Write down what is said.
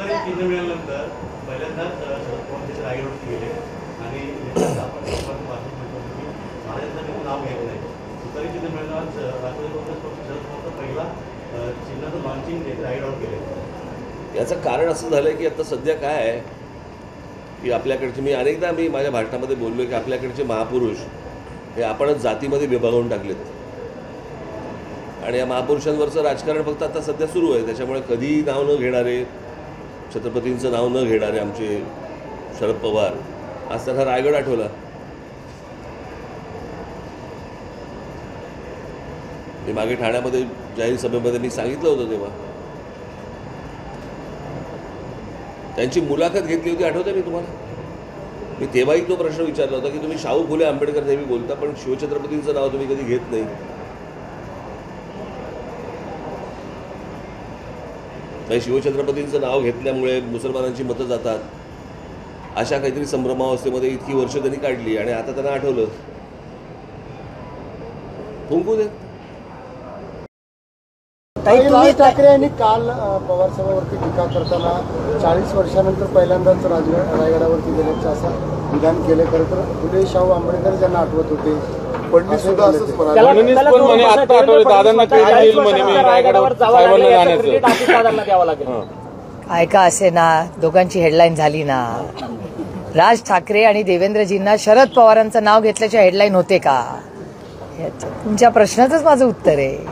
तुतारी चिन्ह मिळाल्यानंतर पहिल्यांदाच शरद पवार रायगडवरती गेले आणि महाराजांचं नाव घेत नाही. तुतारी चिन्ह मिळाल्यावर राष्ट्रवादी काँग्रेस पक्ष शरद पवारचा पहिला चिन्हाचं लॉन्चिंग रायगडवर केलं. याचं कारण असं झालं की आता सध्या काय आहे की आपल्याकडचे मी अनेकदा माझ्या भाषणामध्ये बोललो की आपल्याकडचे महापुरुष हे आपणच जातीमध्ये विभागून टाकलेत आणि या महापुरुषांवरचं राजकारण फक्त आता सध्या सुरू आहे. त्याच्यामुळे कधी नाव न घेणारे, छत्रपतींचं नाव न घेणारे आमचे शरद पवार आज त्यांना रायगड आठवला. मी मागे ठाण्यामध्ये जाहीर सभेमध्ये मी सांगितलं होतं तेव्हा त्यांची मुलाखत घेतली होती, आठवतं मी तुम्हाला. मी तेव्हाही तो प्रश्न विचारला होता की तुम्ही शाहू फुले आंबेडकर नेहमी बोलता पण शिवछत्रपतींचं नाव तुम्ही कधी घेत नाही. शिवछत्रपतींचं नाव घेतल्यामुळे मुसलमानांची मतं जातात अशा काहीतरी संभ्रमावस्थेमध्ये इतकी वर्ष त्यांनी काढली आणि आता त्यांना आठवलं. फुंकू दे. राज ठाकरे यांनी काल पवार साहेबांवरती टीका करताना 40 वर्षानंतर पहिल्यांदाच रायगडावरती गेल्याचं असं विधान केले. खरं तर फुले शाहू आंबेडकर ज्यांना आठवत होते फडणवीस सुद्धा असंच काय का असे ना दोघांची हेडलाईन झाली ना. राज ठाकरे आणि देवेंद्रजींना शरद पवारांचं नाव घेतल्याच्या हेडलाईन होते का? तुमच्या प्रश्नाचंच माझं उत्तर आहे.